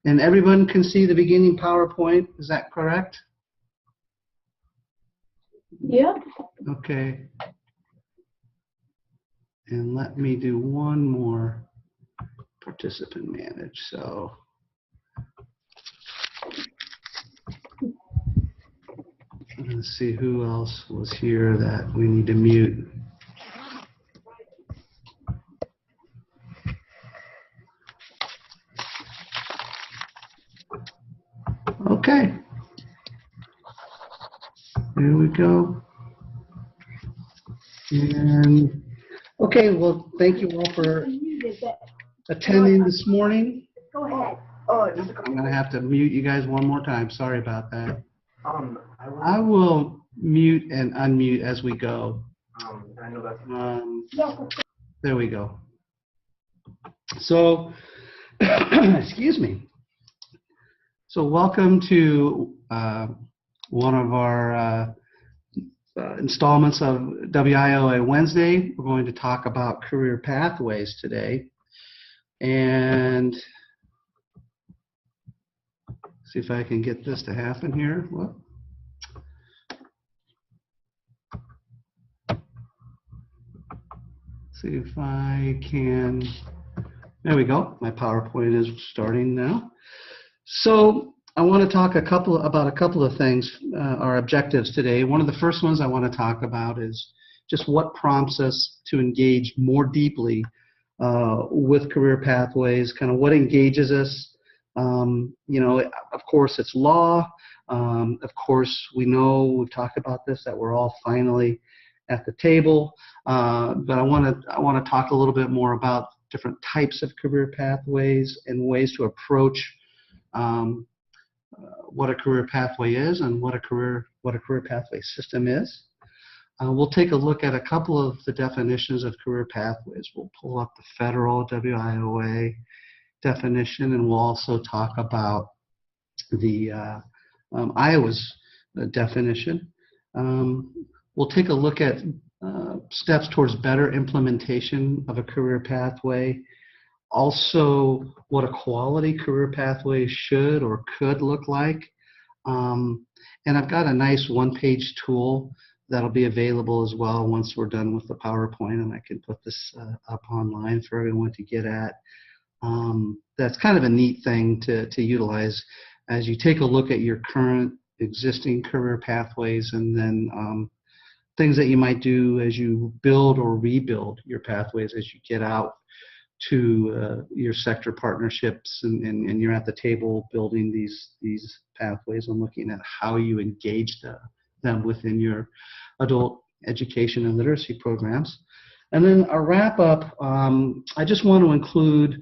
And everyone can see the beginning PowerPoint, is that correct? Yep. Okay. And let me do one more participant manage. So let's see who else was here that we need to mute. Okay. Here we go. And okay, well, thank you all for attending this morning. Go ahead. I'm going to have to mute you guys one more time. Sorry about that. I will mute and unmute as we go. I know that's There we go. So, excuse me. So welcome to one of our installments of WIOA Wednesday. We're going to talk about career pathways today. And see if I can get this to happen here. Whoop. See if I can. There we go. My PowerPoint is starting now. So I want to talk about a couple of things, our objectives today. One of the first ones I want to talk about is just what prompts us to engage more deeply with career pathways, kind of what engages us. You know, of course, it's law. Of course, we know, we've talked about this, that we're all finally at the table. But I want to talk a little bit more about different types of career pathways and ways to approach what a career pathway is and what a career pathway system is. We'll take a look at a couple of the definitions of career pathways. We'll pull up the federal WIOA definition, and we'll also talk about the Iowa's definition. We'll take a look at steps towards better implementation of a career pathway. Also, what a quality career pathway should or could look like. And I've got a nice one-page tool that'll be available as well once we're done with the PowerPoint, and I can put this up online for everyone to get at. That's kind of a neat thing to utilize as you take a look at your current existing career pathways, and then things that you might do as you build or rebuild your pathways as you get out to your sector partnerships and you're at the table building these pathways and looking at how you engage them within your adult education and literacy programs. And then a wrap up, I just want to include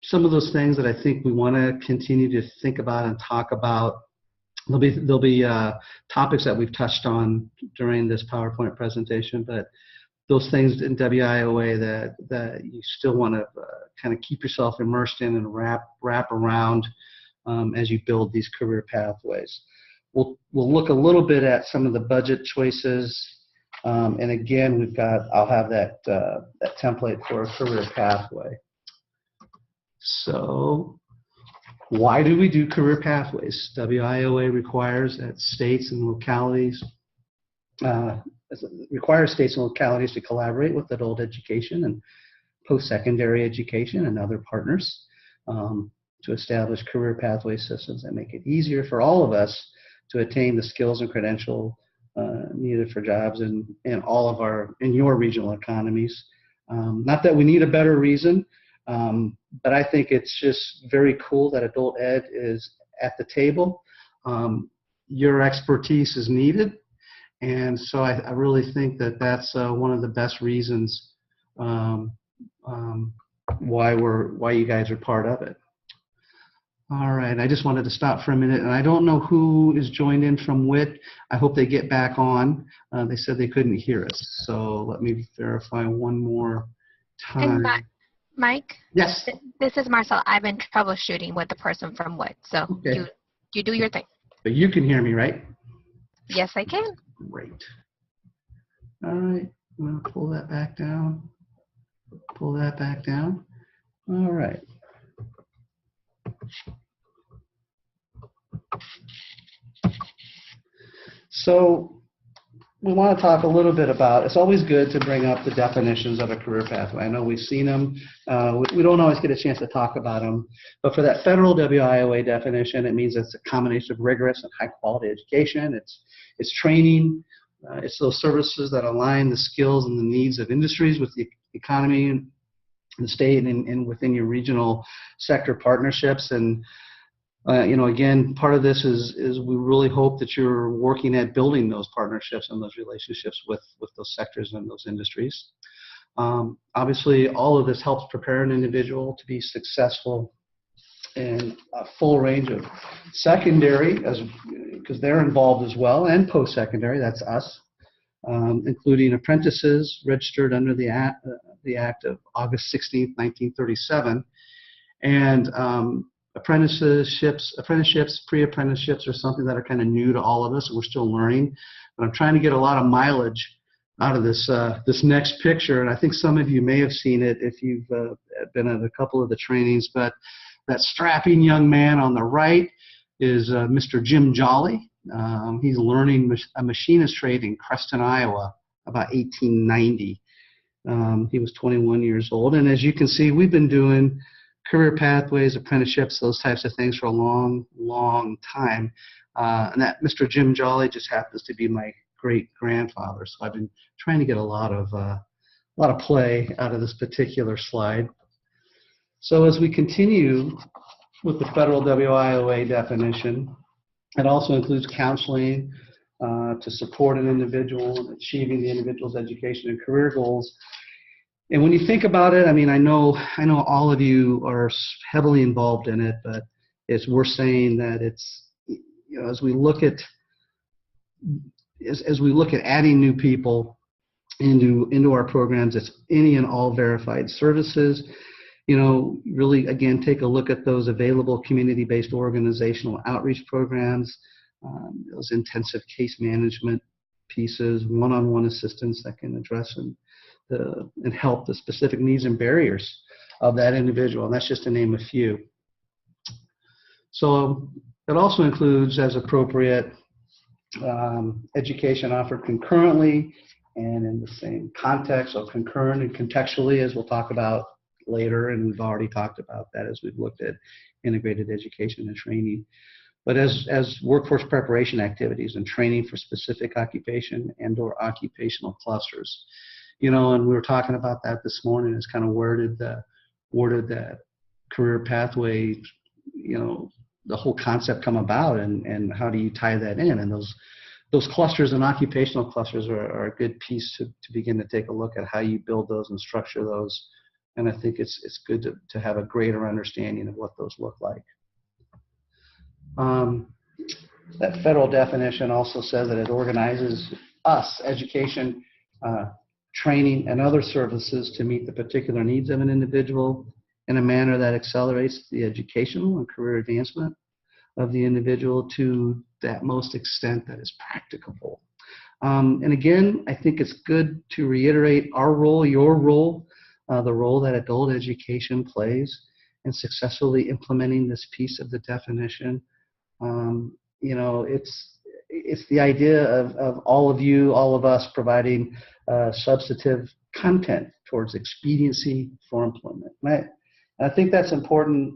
some of those things that I think we want to continue to think about and talk about. There'll be topics that we've touched on during this PowerPoint presentation, but those things in WIOA that you still want to kind of keep yourself immersed in and wrap around as you build these career pathways. We'll look a little bit at some of the budget choices, and again, I'll have that template for a career pathway. So, why do we do career pathways? WIOA requires that states and localities to collaborate with adult education and post-secondary education and other partners to establish career pathway systems that make it easier for all of us to attain the skills and credential needed for jobs in your regional economies. Not that we need a better reason, but I think it's just very cool that adult ed is at the table. Your expertise is needed, and so I really think that that's one of the best reasons why you guys are part of it. All right, I just wanted to stop for a minute, and I don't know who is joined in from WIT. I hope they get back on. They said they couldn't hear us, so let me verify one more time. And Mike? Yes? This is Marcel. I've been troubleshooting with the person from WIT, so okay. you do your thing. But you can hear me, right? Yes, I can. Great. All right, I'm going to pull that back down. Pull that back down. All right. So we want to talk a little bit about, it's always good to bring up the definitions of a career pathway. I know we've seen them. We don't always get a chance to talk about them. But for that federal WIOA definition, it means it's a combination of rigorous and high-quality education. It's training. It's those services that align the skills and the needs of industries with the economy and the state and within your regional sector partnerships. And again, part of this is we really hope that you're working at building those partnerships and those relationships with those sectors and those industries. Obviously, all of this helps prepare an individual to be successful in a full range of secondary, because they're involved as well, and post-secondary, that's us, including apprentices registered under the Act of August 16th, 1937, and apprenticeships, pre-apprenticeships are something that are kind of new to all of us, and we're still learning. But I'm trying to get a lot of mileage out of this next picture, and I think some of you may have seen it if you've been at a couple of the trainings. But that strapping young man on the right is Mr. Jim Jolly. He's learning a machinist trade in Creston, Iowa, about 1890. He was 21 years old, and as you can see, we've been doing career pathways, apprenticeships, those types of things for a long, long time. And that Mr. Jim Jolly just happens to be my great-grandfather. So I've been trying to get a lot of play out of this particular slide. So as we continue with the federal WIOA definition, it also includes counseling to support an individual in achieving the individual's education and career goals. And when you think about it, I mean, I know all of you are heavily involved in it, but we're saying that it's, as we look at adding new people into our programs, it's any and all verified services. Really, again, take a look at those available community-based organizational outreach programs, those intensive case management pieces, one-on-one assistance that can address and help the specific needs and barriers of that individual, and that's just to name a few. So it also includes, as appropriate, education offered concurrently and in the same context, so concurrent and contextually, as we'll talk about later, and we've already talked about that as we've looked at integrated education and training. But as workforce preparation activities and training for specific occupation and/or occupational clusters. And we were talking about that this morning, is kind of where did that career pathway, the whole concept come about, and how do you tie that in? And those clusters and occupational clusters are a good piece to begin to take a look at how you build those and structure those. And I think it's good to have a greater understanding of what those look like. That federal definition also says that it organizes us, education, training, and other services to meet the particular needs of an individual in a manner that accelerates the educational and career advancement of the individual to that most extent that is practicable. And again, I think it's good to reiterate our role, your role, the role that adult education plays in successfully implementing this piece of the definition. It's the idea of all of you, all of us providing substantive content towards expediency for employment. Right? And I think that's important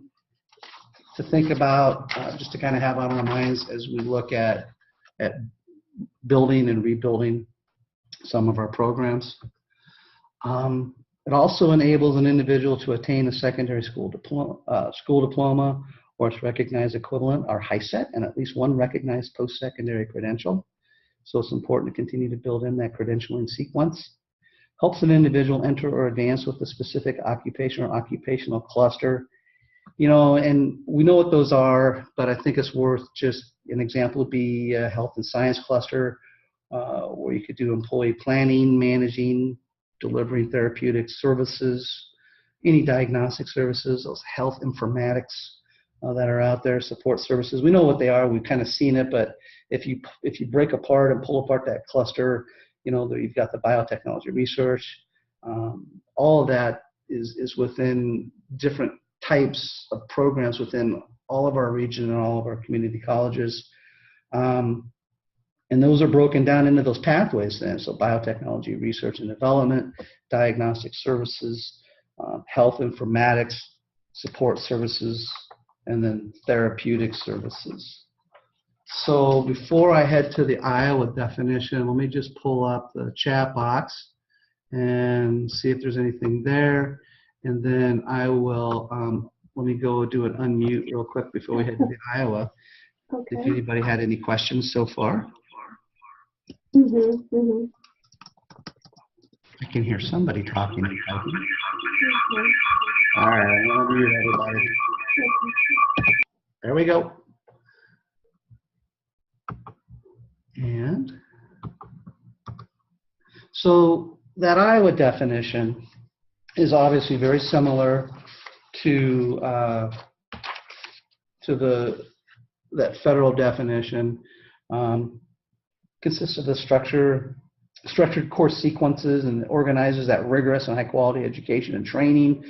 to think about, just to kind of have on our minds as we look at building and rebuilding some of our programs. It also enables an individual to attain a secondary school diploma or its recognized equivalent, or HiSET, and at least one recognized post-secondary credential. So it's important to continue to build in that credentialing sequence. Helps an individual enter or advance with a specific occupation or occupational cluster. And we know what those are, but I think it's worth just, an example would be a health and science cluster, where you could do employee planning, managing, delivering therapeutic services, any diagnostic services, those health informatics that are out there, support services. We know what they are. We've kind of seen it, but if you break apart and pull apart that cluster, you've got the biotechnology research. All of that is within different types of programs within all of our region and all of our community colleges. And And those are broken down into those pathways then. So biotechnology, research and development, diagnostic services, health informatics, support services, and then therapeutic services. So before I head to the Iowa definition, let me just pull up the chat box and see if there's anything there. And then I will, let me go do an unmute real quick before we head to the Iowa. Okay. If anybody had any questions so far. I can hear somebody talking and typing. All right, I'm going to mute everybody. There we go. And so that Iowa definition is obviously very similar to that federal definition. Consists of the structured course sequences and organizes that rigorous and high quality education and training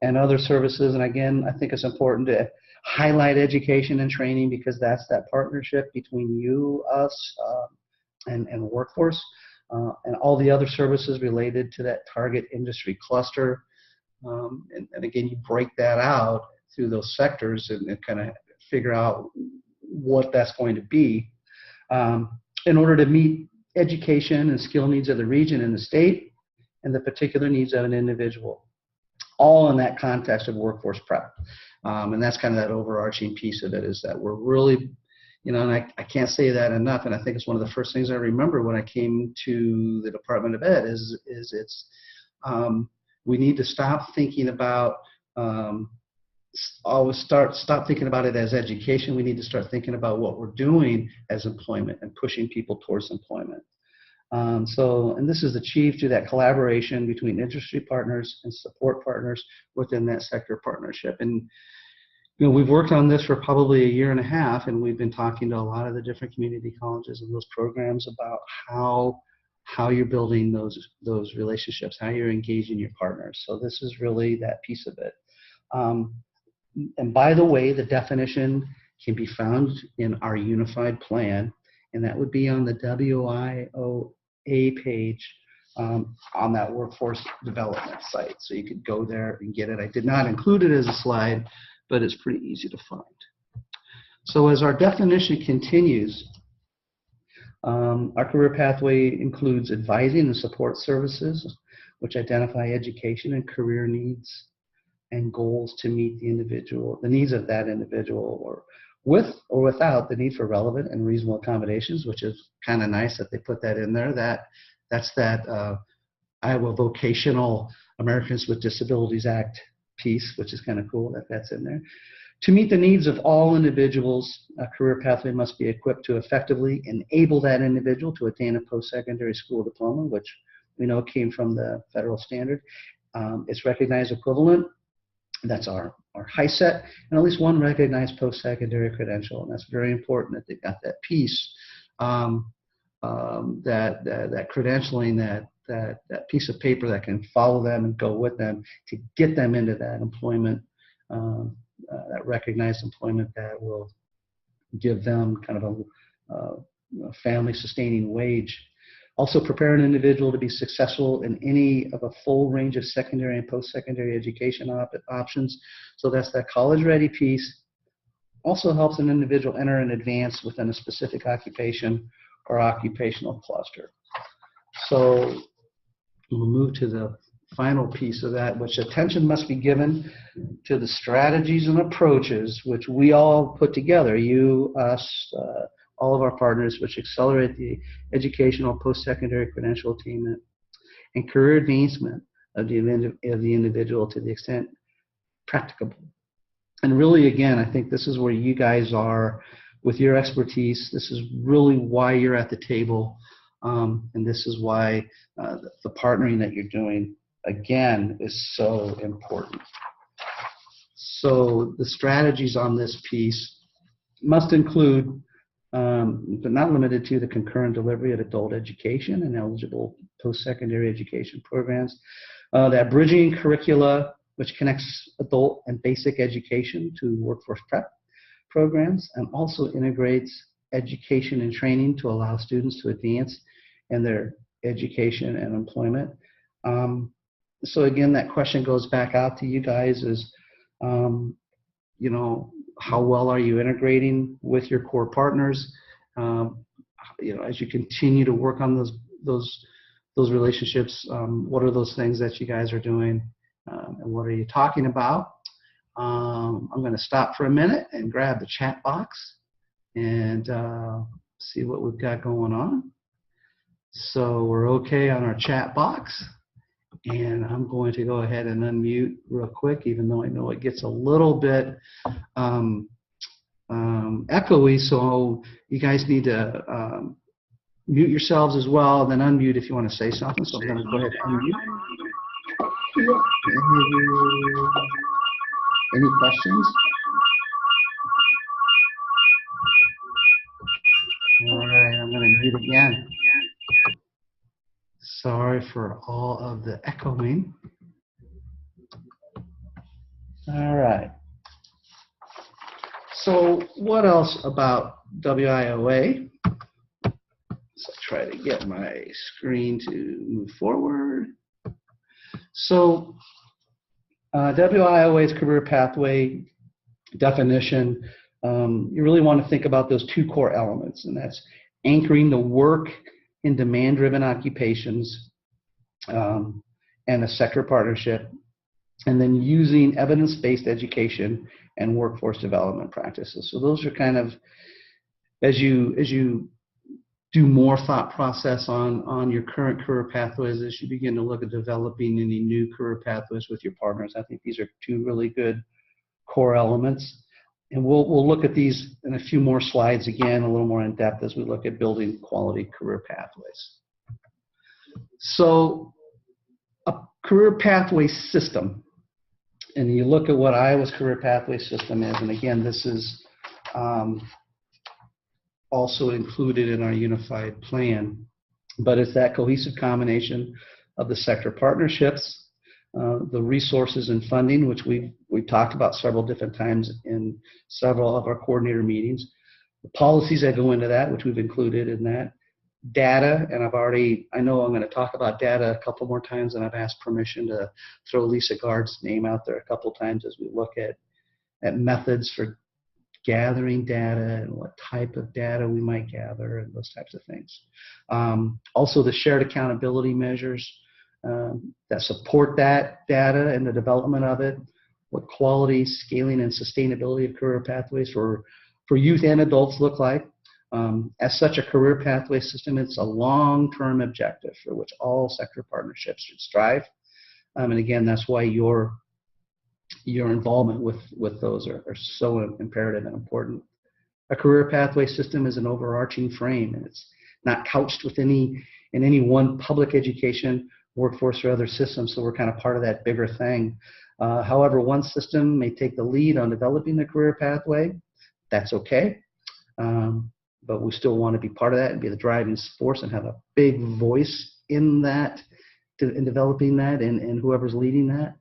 and other services. And again, I think it's important to highlight education and training because that's that partnership between you, us, and workforce, and all the other services related to that target industry cluster. And again, you break that out through those sectors and kind of figure out what that's going to be. In order to meet education and skill needs of the region and the state and the particular needs of an individual, all in that context of workforce prep. And that's kind of that overarching piece of it is that we're really, and I can't say that enough, and I think it's one of the first things I remember when I came to the Department of Ed is it's, we need to stop thinking about stop thinking about it as education. We need to start thinking about what we're doing as employment and pushing people towards employment. And this is achieved through that collaboration between industry partners and support partners within that sector partnership. And we've worked on this for probably a year and a half, and we've been talking to a lot of the different community colleges and those programs about how you're building those relationships, how you're engaging your partners. So this is really that piece of it. And by the way, the definition can be found in our unified plan, and that would be on the WIOA page on that workforce development site. So you could go there and get it. I did not include it as a slide, but it's pretty easy to find. So as our definition continues, our career pathway includes advising and support services, which identify education and career needs and goals to meet the needs of that individual, or with or without the need for relevant and reasonable accommodations, which is kind of nice that they put that in there. That's that Iowa Vocational Americans with Disabilities Act piece, which is kind of cool that that's in there. To meet the needs of all individuals, a career pathway must be equipped to effectively enable that individual to attain a post-secondary school diploma, which we know came from the federal standard. It's recognized equivalent. That's our high set, and at least one recognized post-secondary credential, and that's very important that they've got that piece, that credentialing, that piece of paper that can follow them and go with them to get them into that employment, that recognized employment that will give them kind of a family-sustaining wage. Also prepare an individual to be successful in any of a full range of secondary and post-secondary education options. So that's that college-ready piece. Also helps an individual enter and advance within a specific occupation or occupational cluster. So we'll move to the final piece of that, which attention must be given to the strategies and approaches which we all put together, you, us, all of our partners, which accelerate the educational post-secondary credential attainment and career advancement of the individual to the extent practicable. And really, again, I think this is where you guys are with your expertise. This is really why you're at the table, and this is why the partnering that you're doing, again, is so important. So the strategies on this piece must include but not limited to the concurrent delivery of adult education and eligible post-secondary education programs. That bridging curricula, which connects adult and basic education to workforce prep programs and also integrates education and training to allow students to advance in their education and employment. So again, that question goes back out to you guys is, you know, how well are you integrating with your core partners? You know, as you continue to work on those relationships, what are those things that you guys are doing, and what are you talking about? I'm going to stop for a minute and grab the chat box and see what we've got going on. So we're okay on our chat box, and I'm going to go ahead and unmute real quick, even though I know it gets a little bit echoey, so you guys need to mute yourselves as well, and then unmute if you want to say something. So I'm going to go ahead and unmute. Any questions? All right, I'm going to mute again. Sorry for all of the echoing. All right. So what else about WIOA? So try to get my screen to move forward. So WIOA's career pathway definition, you really want to think about those two core elements, and that's anchoring the work in demand-driven occupations and a sector partnership, and then using evidence-based education and workforce development practices. So those are kind of, as you do more thought process on your current career pathways, as you begin to look at developing any new career pathways with your partners, I think these are two really good core elements. And we'll look at these in a few more slides again, a little more in depth as we look at building quality career pathways. So a career pathway system, and you look at what Iowa's career pathway system is, and again, this is also included in our unified plan, but it's that cohesive combination of the sector partnerships, the resources and funding, which we've talked about several different times in several of our coordinator meetings, the policies that go into that, which we've included in that, data, and I know I'm going to talk about data a couple more times, and I've asked permission to throw Lisa Gard's name out there a couple times as we look at methods for gathering data and what type of data we might gather and those types of things. Also the shared accountability measures that support that data and the development of it, what quality, scaling, and sustainability of career pathways for youth and adults look like. As such, a career pathway system, it's a long-term objective for which all sector partnerships should strive. And again, that's why your involvement with those are so imperative and important. A career pathway system is an overarching frame, and it's not couched in any one public education, workforce, or other system, so we're kind of part of that bigger thing. However, one system may take the lead on developing the career pathway. That's okay, but we still want to be part of that and be the driving force and have a big voice in that, in developing that, and whoever's leading that.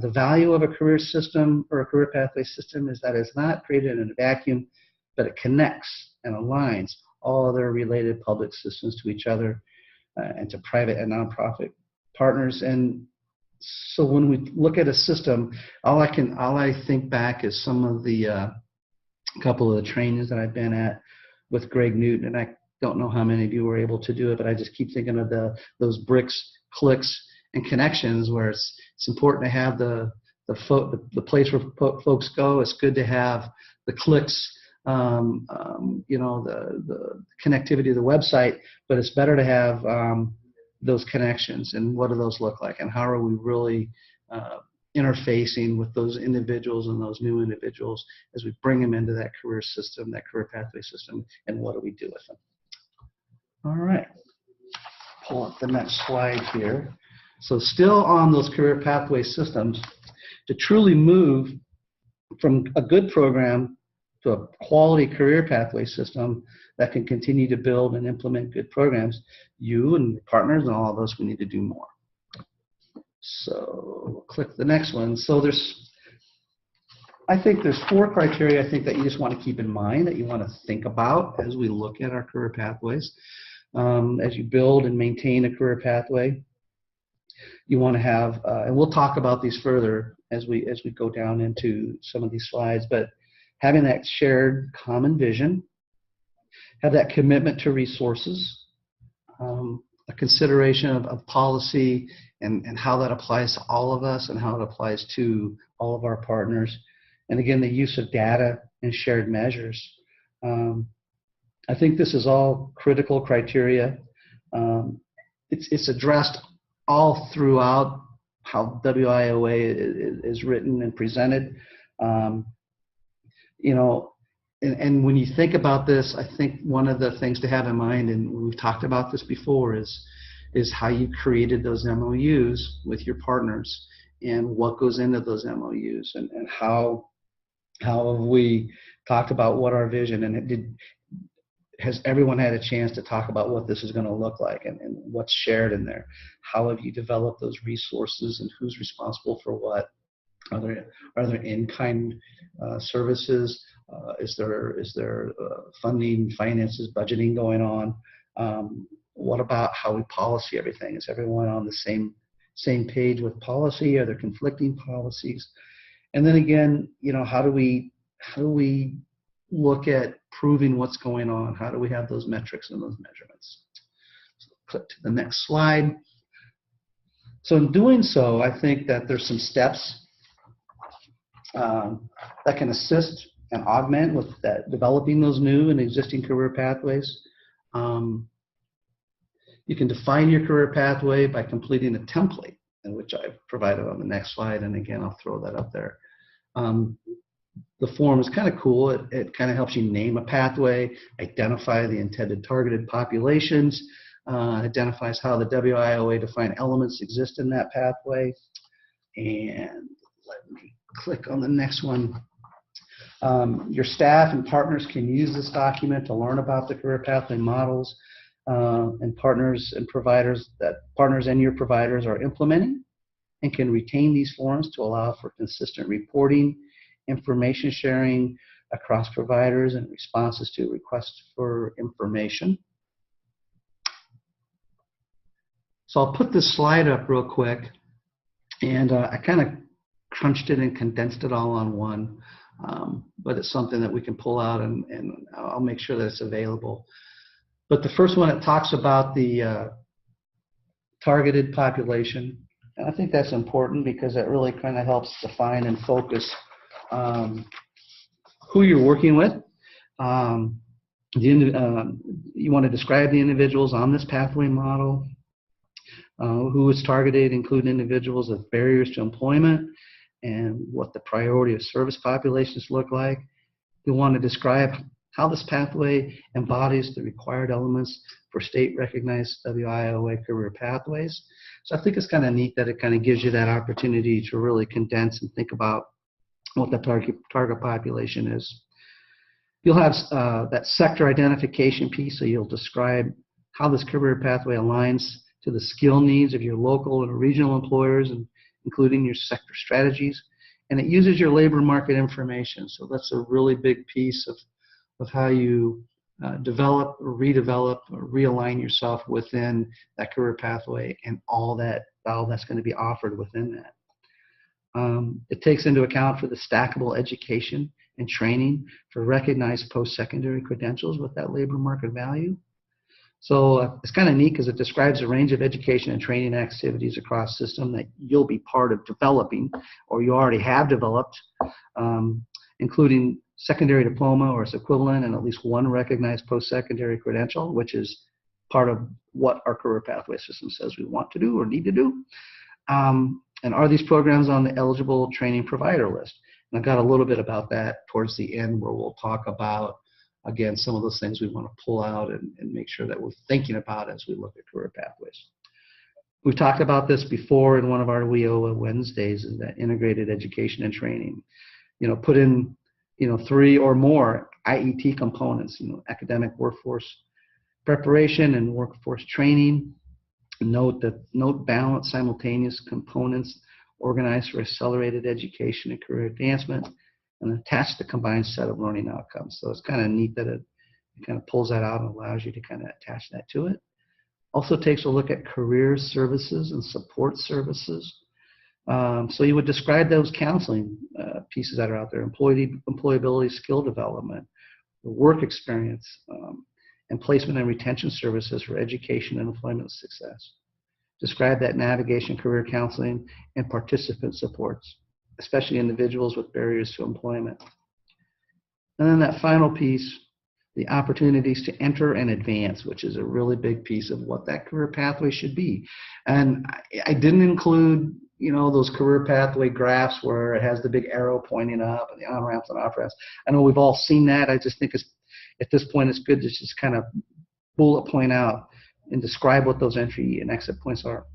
The value of a career system or a career pathway system is that it's not created in a vacuum, but it connects and aligns all other related public systems to each other and to private and nonprofit partners. And so when we look at a system, all I think back is some of the couple of the trainings that I've been at with Greg Newton, and I don't know how many of you were able to do it, but I just keep thinking of those bricks, clicks, and connections where it's important to have the place where folks go. It's good to have the clicks, you know, the connectivity to the website, but it's better to have those connections. And what do those look like? And how are we really interfacing with those individuals and those new individuals as we bring them into that career system, that career pathway system, and what do we do with them? All right. Pull up the next slide here. So still on those career pathway systems, to truly move from a good program to a quality career pathway system that can continue to build and implement good programs, you and your partners and all of us, we need to do more. So we'll click the next one. So there's I think there's 4 criteria I think that you just want to keep in mind, that you want to think about as we look at our career pathways. As you build and maintain a career pathway, you want to have, and we'll talk about these further as we go down into some of these slides, but having that shared common vision, have that commitment to resources, a consideration of policy and how that applies to all of us and how it applies to all of our partners. And again, the use of data and shared measures. I think this is all critical criteria. It's addressed all throughout how WIOA is written and presented. You know, and when you think about this, I think one of the things to have in mind, and we've talked about this before, is how you created those MOUs with your partners and what goes into those MOUs, and how have we talked about what our vision, and has everyone had a chance to talk about what this is going to look like and what's shared in there? How have you developed those resources and who's responsible for what? Are there in-kind services? Is there funding, finances, budgeting going on? What about how we policy everything? Is everyone on the same page with policy? Are there conflicting policies? And then again, you know, how do we look at proving what's going on? How do we have those metrics and those measurements? So click to the next slide. So in doing so, I think that there's some steps that can assist and augment with that, developing those new and existing career pathways. You can define your career pathway by completing a template, in which I've provided on the next slide, and again, I'll throw that up there. The form is kind of cool. It kind of helps you name a pathway, identify the intended targeted populations, identifies how the WIOA defined elements exist in that pathway. And let me click on the next one. Your staff and partners can use this document to learn about the career pathway models and partners and providers that partners and your providers are implementing, and can retain these forms to allow for consistent reporting, information sharing across providers, and responses to requests for information. So I'll put this slide up real quick, and I kind of crunched it and condensed it all on one, but it's something that we can pull out, and I'll make sure that it's available. But the first one, it talks about the targeted population, and I think that's important because it really kind of helps define and focus who you're working with. You want to describe the individuals on this pathway model, who is targeted, including individuals with barriers to employment, and what the priority of service populations look like. You want to describe how this pathway embodies the required elements for state-recognized WIOA career pathways. So I think it's kind of neat that it kind of gives you that opportunity to really condense and think about what the target population is. You'll have that sector identification piece, so you'll describe how this career pathway aligns to the skill needs of your local and regional employers, and including your sector strategies. And it uses your labor market information, so that's a really big piece of how you develop or redevelop or realign yourself within that career pathway and all that's going to be offered within that. It takes into account for the stackable education and training for recognized post-secondary credentials with that labor market value. So it's kind of neat because it describes a range of education and training activities across the system that you'll be part of developing, or you already have developed, including secondary diploma or its equivalent, and at least one recognized post-secondary credential, which is part of what our career pathway system says we want to do or need to do. And are these programs on the eligible training provider list? And I've got a little bit about that towards the end, where we'll talk about, again, some of those things we want to pull out and make sure that we're thinking about as we look at career pathways. We've talked about this before in one of our WIOA Wednesdays, is that integrated education and training. You know, put in, 3 or more IET components, academic workforce preparation and workforce training. Note balance simultaneous components organized for accelerated education and career advancement. and attach the combined set of learning outcomes. So it's kind of neat that it kind of pulls that out and allows you to kind of attach that to it. Also takes a look at career services and support services. So you would describe those counseling pieces that are out there: employability, skill development, work experience, and placement and retention services for education and employment success. Describe that navigation, career counseling, and participant supports, especially individuals with barriers to employment. And then that final piece, the opportunities to enter and advance, which is a really big piece of what that career pathway should be. And I didn't include, you know, those career pathway graphs where it has the big arrow pointing up and the on-ramps and off-ramps. I know we've all seen that. I just think it's, at this point, it's good to just kind of bullet point out and describe what those entry and exit points are.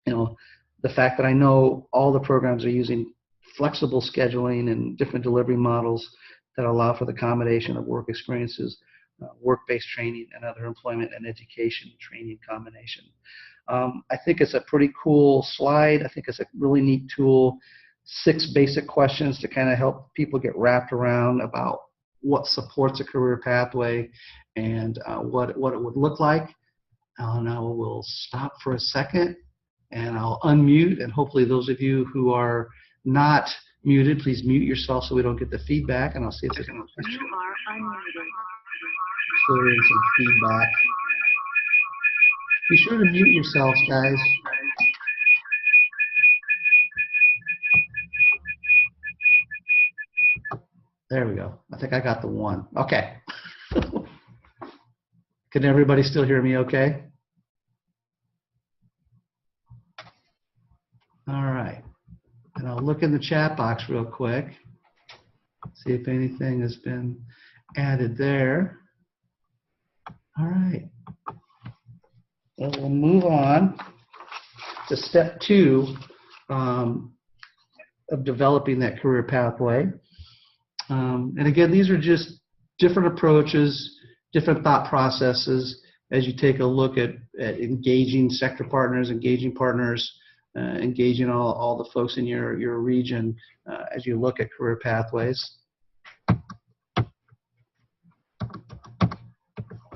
You know, the fact that I know all the programs are using flexible scheduling and different delivery models that allow for the combination of work experiences, work-based training, and other employment and education training combination. I think it's a pretty cool slide. I think it's a really neat tool. 6 basic questions to kind of help people get wrapped around about what supports a career pathway and what it would look like. Now we'll stop for a second and I'll unmute, and hopefully those of you who are not muted, please mute yourself so we don't get the feedback, and I'll see if there's any questions. You are unmuted. Still hearing some feedback. Be sure to mute yourselves, guys. There we go. I think I got the one. Okay. Can everybody still hear me okay? All right. And I'll look in the chat box real quick, see if anything has been added there. All right. Well, we'll move on to step 2 of developing that career pathway. And again, these are just different approaches, different thought processes as you take a look at engaging sector partners, engaging partners, engaging all the folks in your region as you look at career pathways.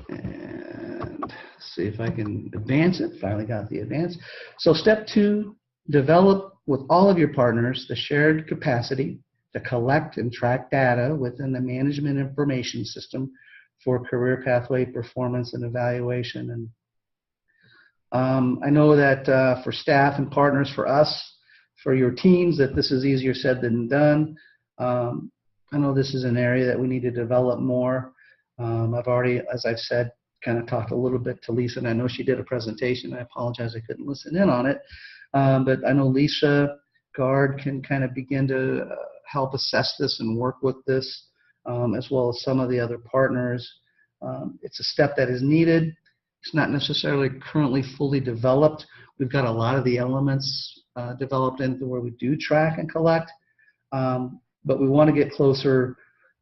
And see if I can advance it. Finally got the advance. So step 2, develop with all of your partners the shared capacity to collect and track data within the management information system for career pathway performance and evaluation. And I know that for staff and partners, for us, for your teams, that this is easier said than done. I know this is an area that we need to develop more. I've already, as I've said, kind of talked a little bit to Lisa, and I know she did a presentation. I apologize I couldn't listen in on it. But I know Lisa Gard can kind of begin to help assess this and work with this, as well as some of the other partners. It's a step that is needed. It's not necessarily currently fully developed. We've got a lot of the elements developed into where we do track and collect, but we want to get closer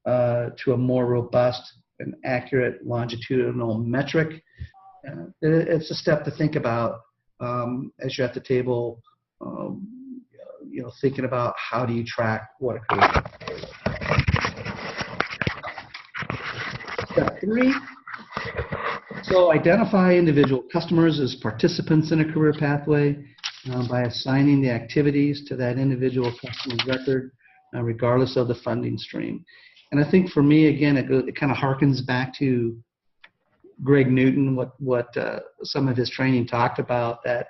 to a more robust and accurate longitudinal metric. It's a step to think about as you're at the table, you know, thinking about how do you track what occurs. Step 3. So identify individual customers as participants in a career pathway by assigning the activities to that individual customer's record, regardless of the funding stream. And I think for me, again, it kind of harkens back to Greg Newton, what some of his training talked about, that,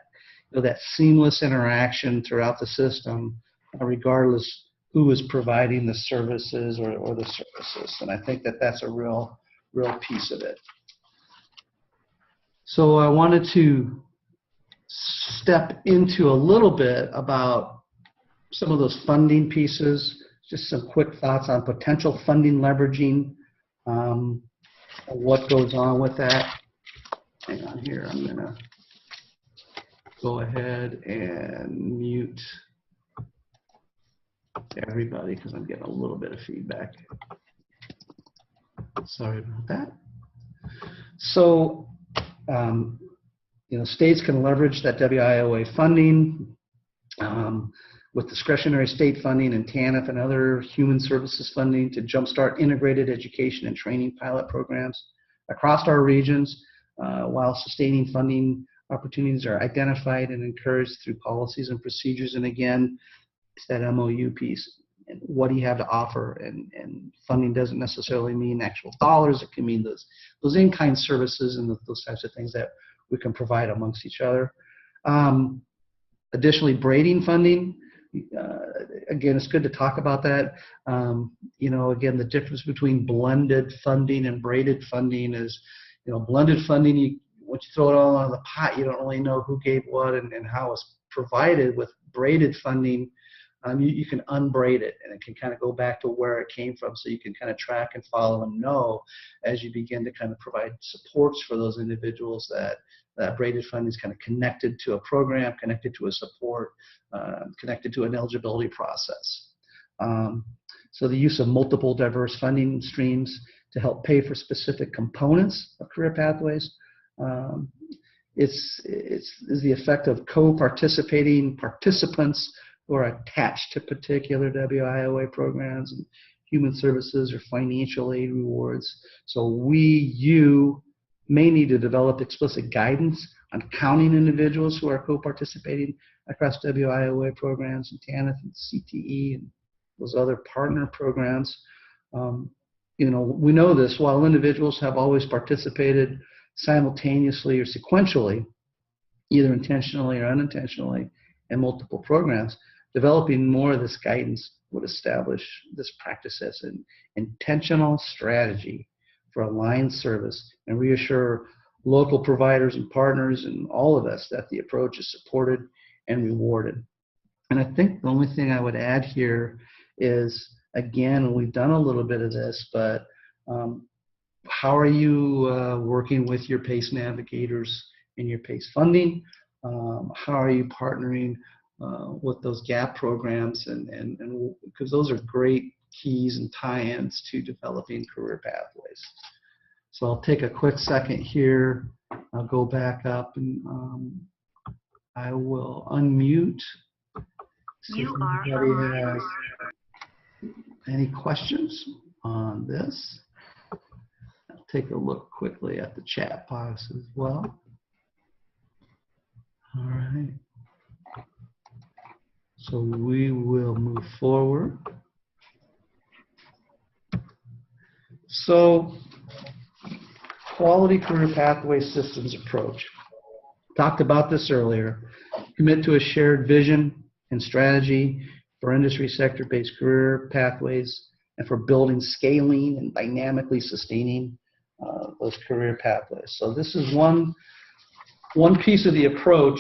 you know, that seamless interaction throughout the system, regardless who is providing the services or the services. And I think that that's a real piece of it. So I wanted to step into a little bit about some of those funding pieces, just some quick thoughts on potential funding leveraging, what goes on with that. Hang on here, I'm gonna go ahead and mute everybody because I'm getting a little bit of feedback. Sorry about that. So, you know, states can leverage that WIOA funding. with discretionary state funding and TANF and other human services funding to jumpstart integrated education and training pilot programs across our regions, while sustaining funding opportunities are identified and encouraged through policies and procedures. And again, it's that MOU piece. And what do you have to offer? And funding doesn't necessarily mean actual dollars. It can mean those in-kind services and those types of things that we can provide amongst each other. Additionally, braiding funding. Again, it's good to talk about that. Again, the difference between blended funding and braided funding is, blended funding, once you throw it all in the pot, you don't really know who gave what and how it's provided. With braided funding, you can unbraid it, and it can kind of go back to where it came from, so you can kind of track and follow and know as you begin to kind of provide supports for those individuals that braided funding is kind of connected to a program, connected to a support, connected to an eligibility process. So the use of multiple diverse funding streams to help pay for specific components of career pathways. Is the effect of co-participating participants who are attached to particular WIOA programs and human services or financial aid rewards. So you may need to develop explicit guidance on counting individuals who are co-participating across WIOA programs and TANF and CTE and those other partner programs. We know this, while individuals have always participated simultaneously or sequentially, either intentionally or unintentionally, in multiple programs, developing more of this guidance would establish this practice as an intentional strategy for aligned service and reassure local providers and partners and all of us that the approach is supported and rewarded. And I think the only thing I would add here is, again, we've done a little bit of this, but how are you working with your PACE navigators in your PACE funding? How are you partnering with those GAP programs? And because those are great keys and tie-ins to developing career pathways. So I'll take a quick second here. I'll go back up and I will unmute. You are on. Any questions on this? I'll take a look quickly at the chat box as well. All right. So we will move forward. So, quality career pathway systems approach. Talked about this earlier. Commit to a shared vision and strategy for industry sector-based career pathways and for building, scaling, and dynamically sustaining those career pathways. So this is one piece of the approach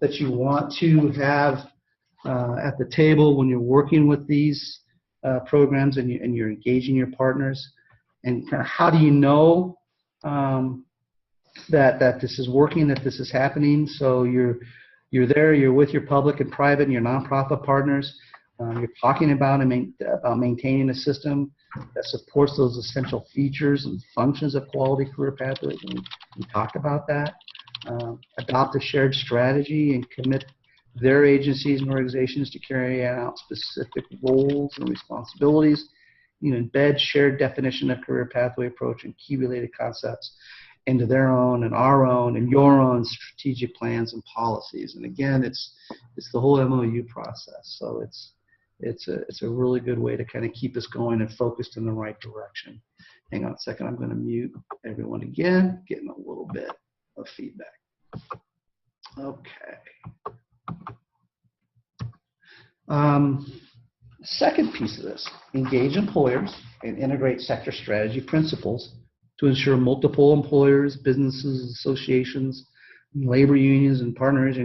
that you want to have at the table when you're working with these programs and you're engaging your partners. And kind of how do you know that this is working, that this is happening? So you're there, you're with your public and private and your nonprofit partners. You're talking about maintaining a system that supports those essential features and functions of quality career pathways. And we talked about that. Adopt a shared strategy and commit their agencies and organizations to carry out specific roles and responsibilities. Embed shared definition of career pathway approach and key related concepts into their own and our own and your own strategic plans and policies. And again, it's the whole MOU process. So it's a really good way to kind of keep us going and focused in the right direction. Hang on a second, I'm going to mute everyone again, getting a little bit of feedback. Okay. Second piece of this, engage employers and integrate sector strategy principles to ensure multiple employers, businesses, associations, labor unions, and partners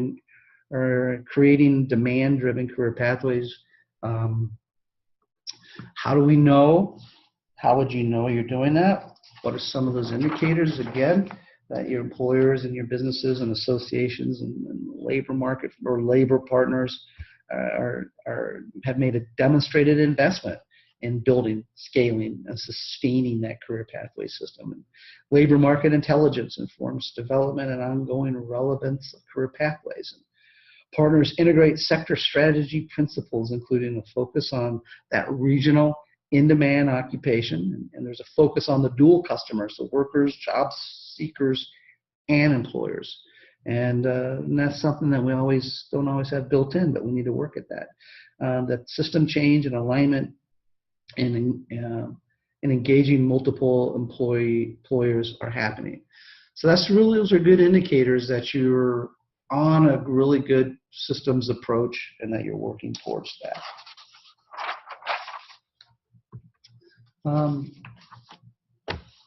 are creating demand-driven career pathways. How do we know? How would you know you're doing that? What are some of those indicators, again, that your employers and your businesses and associations and labor market or labor partners have made a demonstrated investment in building, scaling, and sustaining that career pathway system? And labor market intelligence informs development and ongoing relevance of career pathways. And Partners integrate sector strategy principles, including a focus on that regional in-demand occupation, and there's a focus on the dual customers, the workers, job seekers, and employers. And that's something that we don't always have built in, but we need to work at that. That system change and alignment and engaging multiple employers are happening. So those are good indicators that you're on a really good systems approach and that you're working towards that.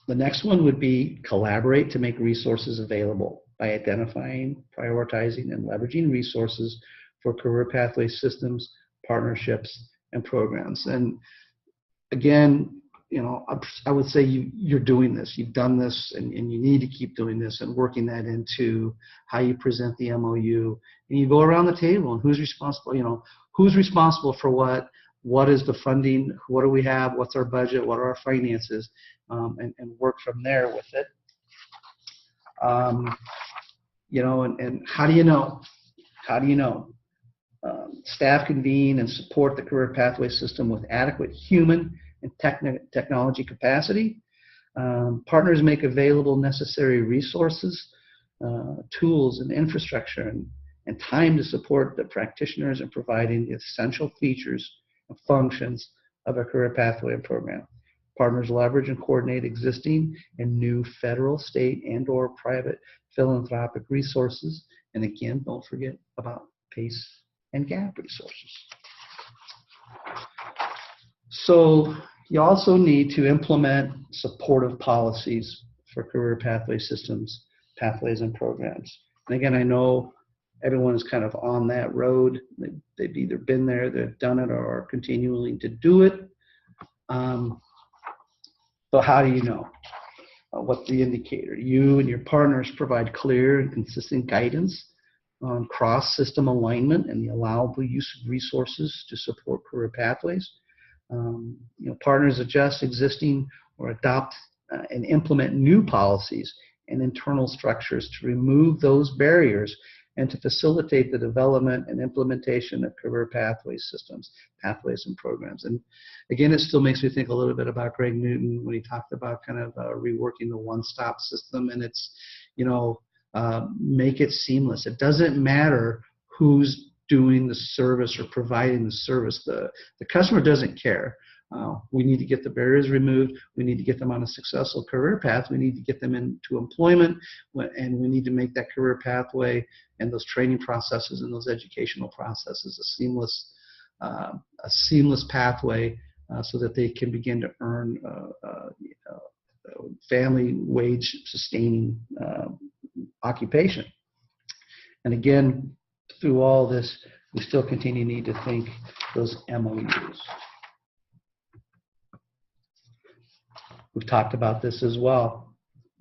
The next one would be collaborate to make resources available by identifying, prioritizing, and leveraging resources for career pathway systems, partnerships, and programs. And again, I would say you're doing this. You've done this, and you need to keep doing this and working that into how you present the MOU. And you go around the table and who's responsible. Who's responsible for what? What is the funding? What do we have? What's our budget? What are our finances? And work from there with it. And how do you know? How do you know? Staff convene and support the career pathway system with adequate human and technology capacity. Partners make available necessary resources, tools, and infrastructure, and time to support the practitioners in providing the essential features and functions of a career pathway program. Partners leverage and coordinate existing and new federal, state, and/or private philanthropic resources. And again, don't forget about PACE and GAP resources. So you also need to implement supportive policies for career pathway systems, pathways, and programs. And again, I know everyone is kind of on that road. They've either been there, they've done it, or are continuing to do it. But how do you know? What's the indicator? You and your partners provide clear and consistent guidance on cross-system alignment and the allowable use of resources to support career pathways. Partners adjust existing or adopt and implement new policies and internal structures to remove those barriers and to facilitate the development and implementation of career pathway systems, pathways, and programs. And again, it still makes me think a little bit about Greg Newton when he talked about kind of reworking the one-stop system, and it's, make it seamless. It doesn't matter who's doing the service or providing the service. The customer doesn't care. We need to get the barriers removed. We need to get them on a successful career path. We need to get them into employment, and we need to make that career pathway and those training processes and those educational processes a seamless pathway so that they can begin to earn family wage sustaining occupation. And again, through all this, we still continue to need to think those MOUs. We've talked about this as well,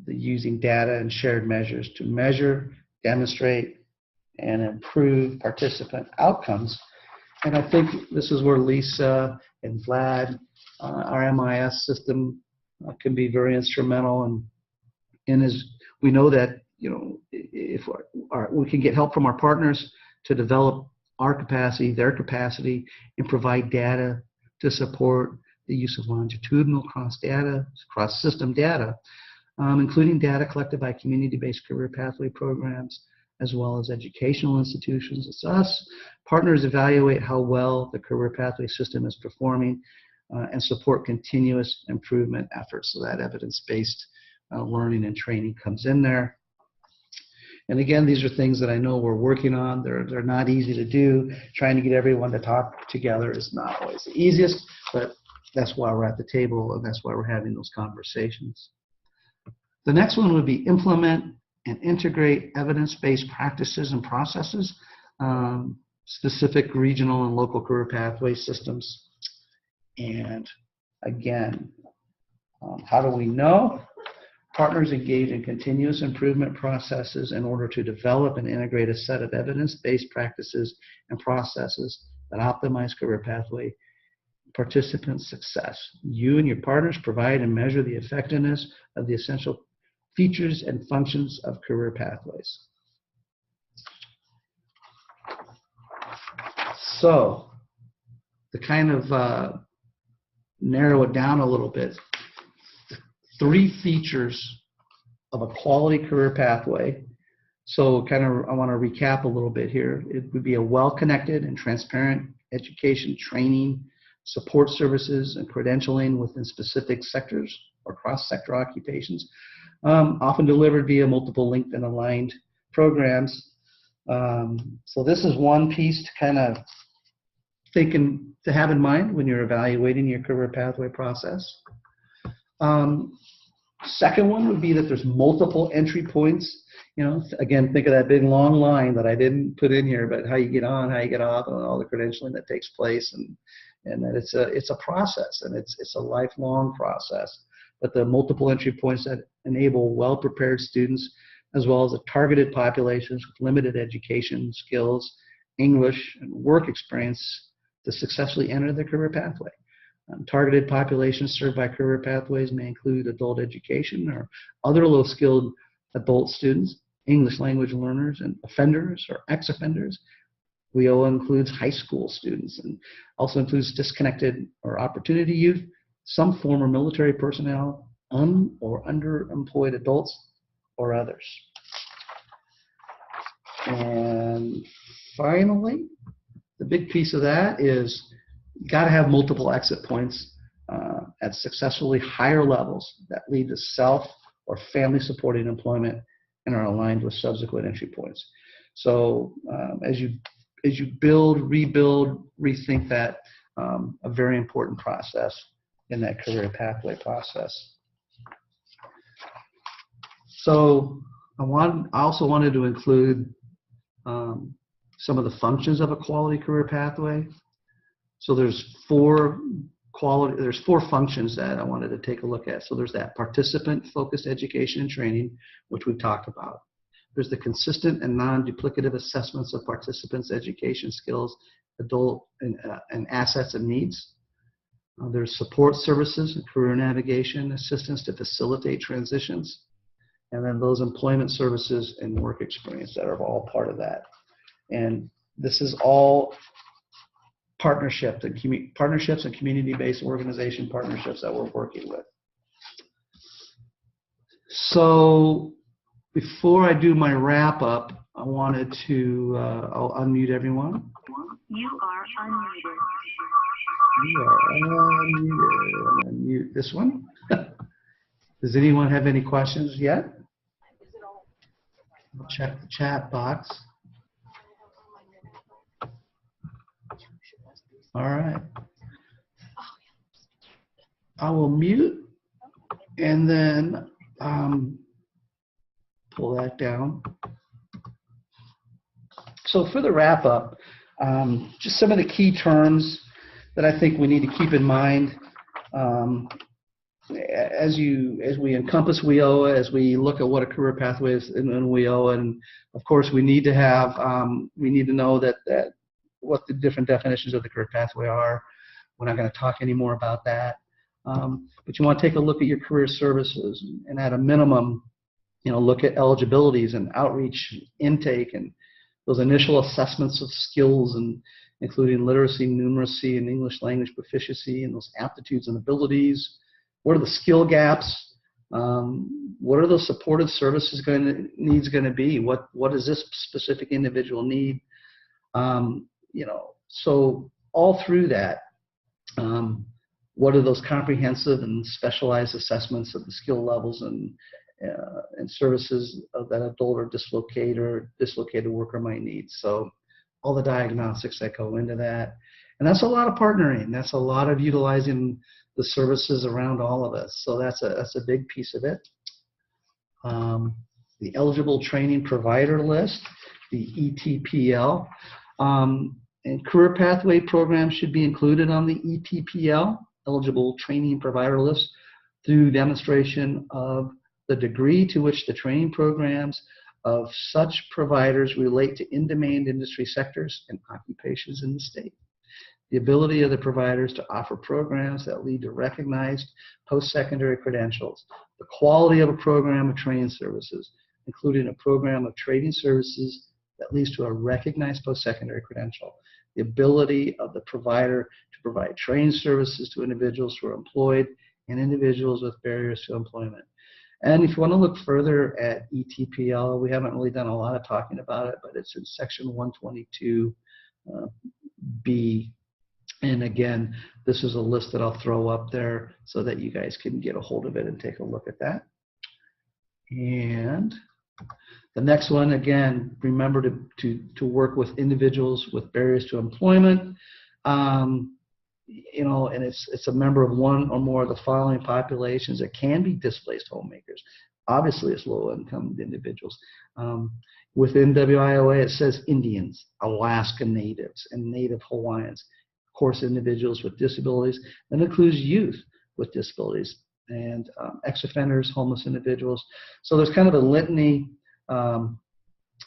using data and shared measures to measure, demonstrate, and improve participant outcomes. And I think this is where Lisa and Vlad, our MIS system, can be very instrumental. And as we know that, if we can get help from our partners to develop our capacity, their capacity, and provide data to support the use of longitudinal cross-system data, including data collected by community-based career pathway programs, as well as educational institutions. It's us. Partners evaluate how well the career pathway system is performing and support continuous improvement efforts. So that evidence-based learning and training comes in there. And again, these are things that I know we're working on. They're not easy to do. Trying to get everyone to talk together is not always the easiest, but that's why we're at the table, and that's why we're having those conversations. The next one would be implement and integrate evidence-based practices and processes, specific regional and local career pathway systems. And again, how do we know? Partners engage in continuous improvement processes in order to develop and integrate a set of evidence-based practices and processes that optimize career pathway participant success. You and your partners provide and measure the effectiveness of the essential features and functions of career pathways. So to kind of narrow it down a little bit, 3 features of a quality career pathway. So I want to recap a little bit here. It would be a well-connected and transparent education, training, support services, and credentialing within specific sectors or cross-sector occupations, often delivered via multiple linked and aligned programs. So this is one piece to kind of to have in mind when you're evaluating your career pathway process. Second one would be that there's multiple entry points. Again, think of that big long line that I didn't put in here, but how you get on, how you get off, and all the credentialing that takes place, and that it's a process, and it's a lifelong process. But the multiple entry points that enable well-prepared students, as well as the targeted populations with limited education skills, English, and work experience to successfully enter the career pathway. Targeted populations served by career pathways may include adult education or other low-skilled adult students, English language learners, and offenders or ex-offenders. WIOA includes high school students and also includes disconnected or opportunity youth, some former military personnel, or underemployed adults, or others. And finally, the big piece of that is you got to have multiple exit points at successfully higher levels that lead to self or family supporting employment and are aligned with subsequent entry points. So as you build, rebuild, rethink that, a very important process in that career pathway process. So I also wanted to include some of the functions of a quality career pathway. So there's 4 functions that I wanted to take a look at. So there's that participant-focused education and training, which we've talked about. There's the consistent and non-duplicative assessments of participants' education skills, adult and assets and needs. There's support services and career navigation assistance to facilitate transitions. And then those employment services and work experience that are all part of that. And this is all partnerships and community-based organization partnerships that we're working with. So before I do my wrap up, I wanted to, I'll unmute everyone. You are unmuted. You are unmuted. I'm going to mute this one. Does anyone have any questions yet? I'll check the chat box. All right. I will mute and then pull that down. So for the wrap up, just some of the key terms that I think we need to keep in mind as we encompass WIOA, as we look at what a career pathway is in WIOA, and of course we need to know that what the different definitions of the career pathway are. We're not going to talk any more about that, but you want to take a look at your career services, and at a minimum, look at eligibilities and outreach, intake, and those initial assessments of skills, and including literacy, numeracy, and English language proficiency, and those aptitudes and abilities. What are the skill gaps? What are those supportive services needs going to be? What does this specific individual need? So all through that, what are those comprehensive and specialized assessments of the skill levels and services that adult or dislocated worker might need? So all the diagnostics that go into that. And that's a lot of partnering. That's a lot of utilizing the services around all of us. So that's a big piece of it. The eligible training provider list, the ETPL. And career pathway programs should be included on the ETPL, eligible training provider list, through demonstration of the degree to which the training programs of such providers relate to in-demand industry sectors and occupations in the state. The ability of the providers to offer programs that lead to recognized post-secondary credentials. The quality of a program of training services, including a program of training services that leads to a recognized post-secondary credential. the ability of the provider to provide training services to individuals who are employed and individuals with barriers to employment. And if you want to look further at ETPL, we haven't really done a lot of talking about it, but it's in section 122B. And again, this is a list that I'll throw up there so that you guys can get a hold of it and take a look at that. And the next one, again, remember to work with individuals with barriers to employment. You know, and it's a member of one or more of the following populations. It can be displaced homemakers. Obviously, it's low-income individuals. Within WIOA, it says Indians, Alaska Natives, and Native Hawaiians. Of course, individuals with disabilities. That includes youth with disabilities and ex-offenders, homeless individuals. So there's kind of a litany, and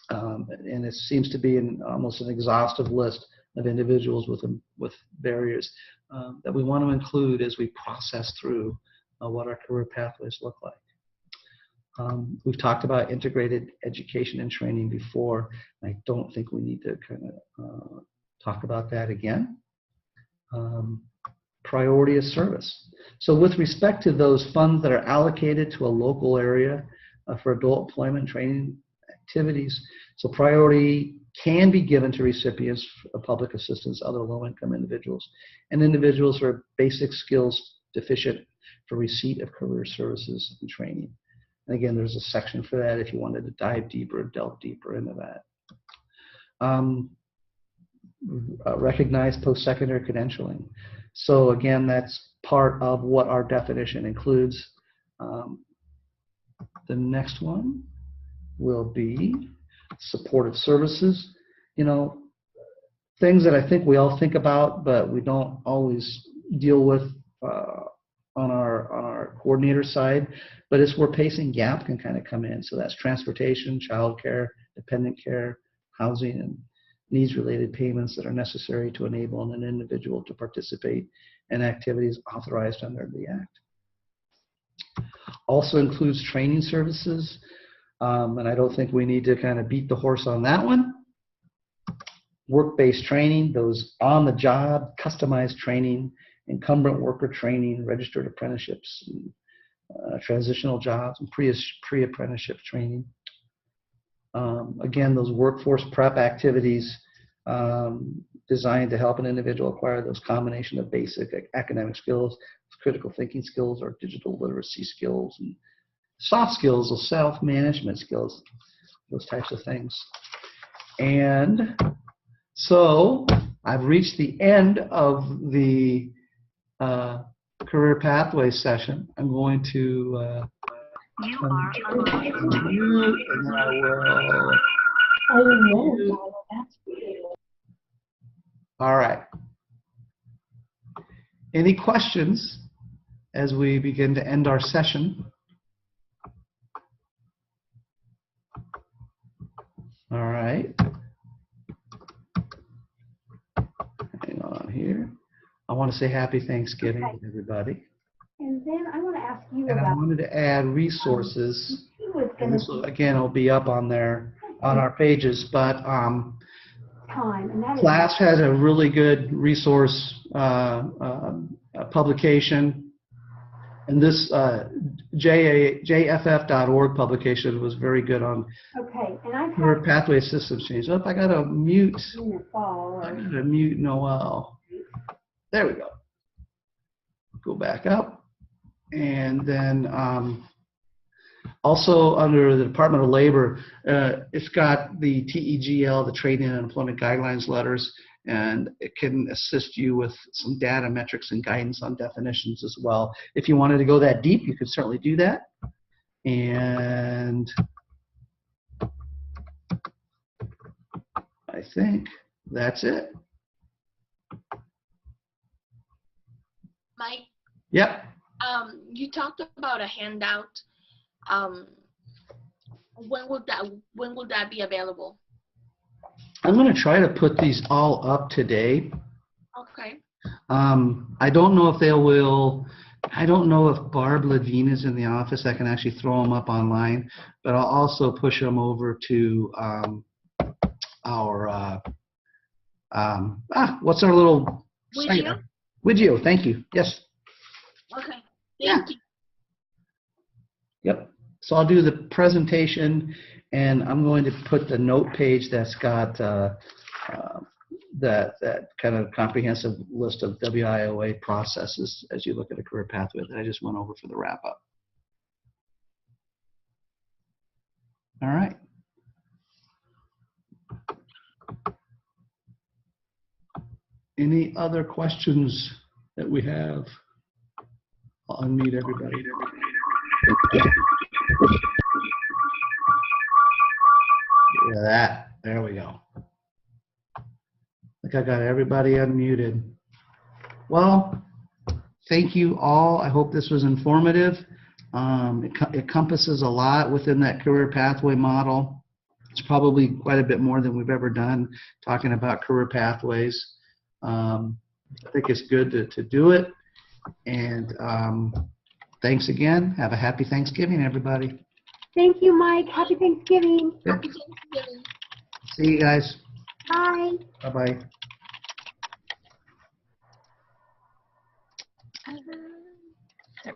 it seems to be almost an exhaustive list of individuals with barriers that we want to include as we process through what our career pathways look like. We've talked about integrated education and training before. I don't think we need to kind of talk about that again. Priority of service. So with respect to those funds that are allocated to a local area for adult employment training activities, so priority can be given to recipients of public assistance, other low-income individuals, and individuals who are basic skills deficient for receipt of career services and training. And again, there's a section for that if you wanted to dive deeper, delve deeper into that. Recognize post-secondary credentialing. So again, that's part of what our definition includes. The next one will be supportive services. You know, things that I think we all think about, but we don't always deal with on our coordinator side, but it's where pacing gap can kind of come in. So that's transportation, childcare, dependent care, housing, and needs-related payments that are necessary to enable an individual to participate in activities authorized under the Act. Also includes training services, and I don't think we need to kind of beat the horse on that one. Work-based training, those on-the-job, customized training, incumbent worker training, registered apprenticeships, transitional jobs, and pre-apprenticeship training. Again, those workforce prep activities designed to help an individual acquire those combination of basic academic skills, critical thinking skills, or digital literacy skills, and soft skills, or self-management skills, those types of things. And so I've reached the end of the career pathway session. I'm going to You are unmuted. mute, and then I will. All right. Any questions as we begin to end our session? All right. Hang on here. I want to say happy Thanksgiving to everybody. And then I want to ask you And I about. wanted to add resources. He was And going this to will, again, will be up on there on our pages, but time, and that is. class has a really good resource publication, and this jff.org publication was very good on Okay, and I've career had pathway systems change. So if I gotta mute, in the fall, I or gotta mute Noel. There we go. Go back up, and then also under the Department of Labor, it's got the TEGL, the Training and Employment Guidelines letters, and it can assist you with some data metrics and guidance on definitions as well. If you wanted to go that deep, you could certainly do that. And I think that's it. Mike, Yep. you talked about a handout. When will that be available? I'm going to try to put these all up today. Okay. I don't know if they will. I don't know if Barb Levine is in the office. I can actually throw them up online, but I'll also push them over to our what's our little With site? you? WIOA, thank you. Yes. Okay. Yeah. Thank you. Yep. So I'll do the presentation, and I'm going to put the note page that's got that kind of comprehensive list of WIOA processes as you look at a career pathway that I just went over for the wrap up. All right. Any other questions that we have? I'll unmute everybody. Yeah, that. There we go. I think I got everybody unmuted. Well, thank you all. I hope this was informative. It encompasses a lot within that career pathway model. It's probably quite a bit more than we've ever done talking about career pathways. I think it's good to do it. And thanks again. Have a happy Thanksgiving, everybody. Thank you, Mike. Happy Thanksgiving. Happy Thanksgiving. See you guys. Bye. Bye-bye. Uh,